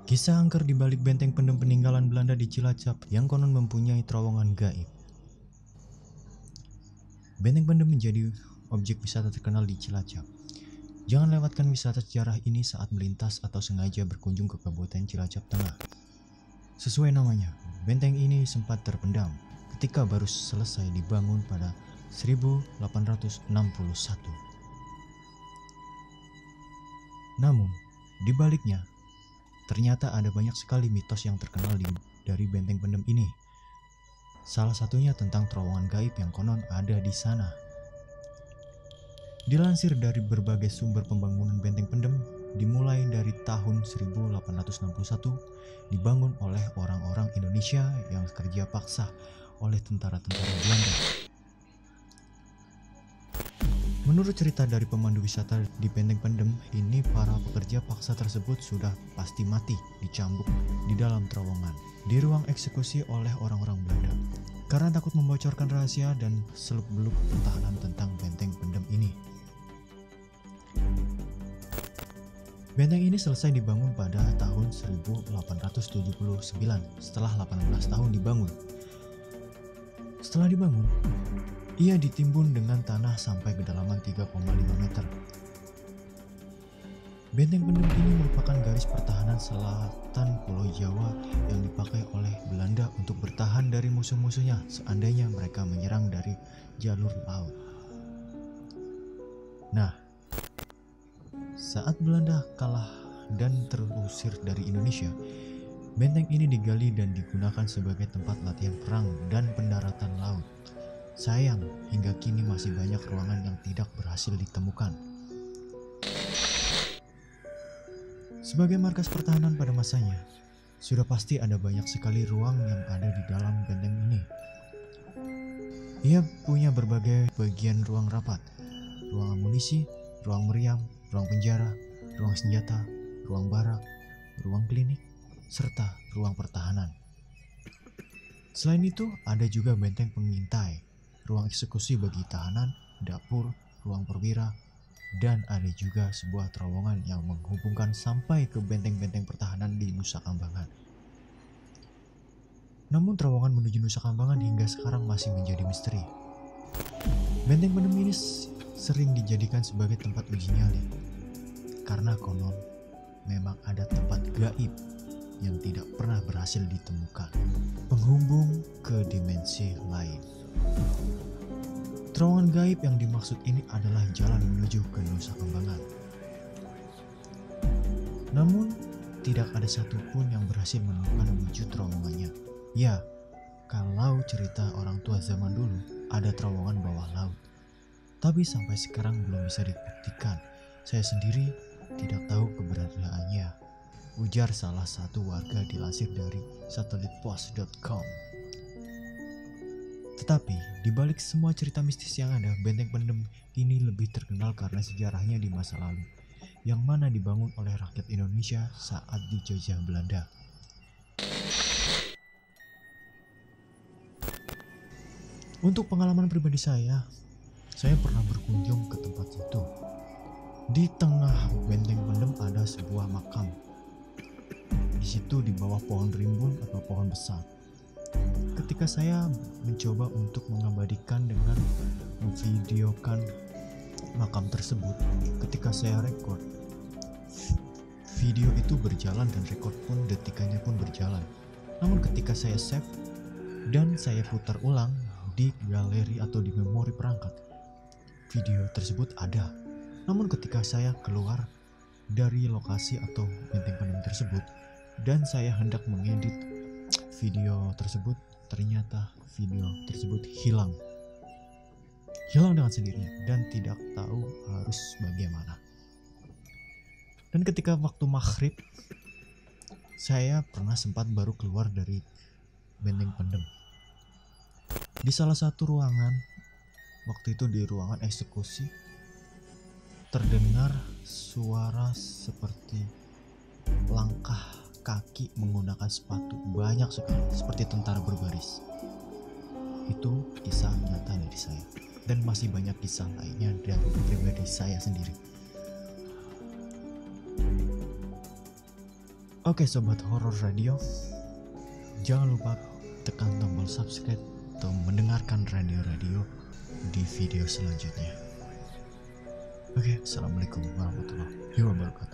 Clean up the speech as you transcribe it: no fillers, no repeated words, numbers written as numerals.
Kisah angker di balik benteng pendem peninggalan Belanda di Cilacap yang konon mempunyai terowongan gaib. Benteng pendem menjadi objek wisata terkenal di Cilacap. Jangan lewatkan wisata sejarah ini saat melintas atau sengaja berkunjung ke Kabupaten Cilacap Tengah. Sesuai namanya, benteng ini sempat terpendam ketika baru selesai dibangun pada 1861. Namun, di baliknya, ternyata ada banyak sekali mitos yang terkenal dari benteng pendem ini. Salah satunya tentang terowongan gaib yang konon ada di sana. Dilansir dari berbagai sumber, pembangunan benteng pendem dimulai dari tahun 1861, dibangun oleh orang-orang Indonesia yang kerja paksa oleh tentara-tentara Belanda. Menurut cerita dari pemandu wisata di benteng pendem ini, para pekerja paksa tersebut sudah pasti mati dicambuk di dalam terowongan di ruang eksekusi oleh orang-orang Belanda karena takut membocorkan rahasia dan seluk-beluk pertahanan tentang benteng pendem ini. Benteng ini selesai dibangun pada tahun 1879 setelah 18 tahun dibangun. Setelah dibangun, ia ditimbun dengan tanah sampai kedalaman 3,5 meter. Benteng pendem ini merupakan garis pertahanan selatan Pulau Jawa yang dipakai oleh Belanda untuk bertahan dari musuh-musuhnya seandainya mereka menyerang dari jalur laut. Nah, saat Belanda kalah dan terusir dari Indonesia, benteng ini digali dan digunakan sebagai tempat latihan perang dan pendaratan laut. Sayang, hingga kini masih banyak ruangan yang tidak berhasil ditemukan. Sebagai markas pertahanan pada masanya, sudah pasti ada banyak sekali ruang yang ada di dalam benteng ini. Ia punya berbagai bagian: ruang rapat, ruang amunisi, ruang meriam, ruang penjara, ruang senjata, ruang barak, ruang klinik, serta ruang pertahanan. Selain itu, ada juga benteng pengintai, ruang eksekusi bagi tahanan, dapur, ruang perwira, dan ada juga sebuah terowongan yang menghubungkan sampai ke benteng-benteng pertahanan di Nusa Kambangan. Namun terowongan menuju Nusa Kambangan hingga sekarang masih menjadi misteri. Benteng pendem ini sering dijadikan sebagai tempat uji nyali, karena konon memang ada tempat gaib yang tidak pernah berhasil ditemukan, penghubung ke dimensi lain. Terowongan gaib yang dimaksud ini adalah jalan menuju ke Nusa Kambangan. Namun, tidak ada satupun yang berhasil menemukan menuju terowongannya. Ya, kalau cerita orang tua zaman dulu, ada terowongan bawah laut. Tapi sampai sekarang belum bisa dibuktikan. Saya sendiri tidak tahu keberadaannya, ujar salah satu warga dilansir dari satelitpos.com. Tetapi, di balik semua cerita mistis yang ada, benteng pendem ini lebih terkenal karena sejarahnya di masa lalu, yang mana dibangun oleh rakyat Indonesia saat dijajah Belanda. Untuk pengalaman pribadi saya pernah berkunjung ke tempat itu. Di tengah benteng pendem ada sebuah makam. Di situ di bawah pohon rimbun atau pohon besar. Ketika saya mencoba untuk mengabadikan dengan memvideokan makam tersebut, ketika saya rekod, video itu berjalan dan rekod pun detikannya pun berjalan. Namun ketika saya save dan saya putar ulang di galeri atau di memori perangkat, video tersebut ada. Namun ketika saya keluar dari lokasi atau benteng pendem tersebut dan saya hendak mengedit video tersebut, ternyata video tersebut hilang dengan sendirinya dan tidak tahu harus bagaimana. Dan ketika waktu maghrib, saya pernah sempat baru keluar dari benteng pendem. Di salah satu ruangan, waktu itu di ruangan eksekusi, terdengar suara seperti langkah kaki menggunakan sepatu banyak sekali, seperti tentara berbaris. Itu kisah nyata dari saya, dan masih banyak kisah lainnya dari pribadi saya sendiri. Oke sobat horor radio, jangan lupa tekan tombol subscribe atau mendengarkan radio-radio di video selanjutnya. Oke, assalamualaikum warahmatullahi wabarakatuh.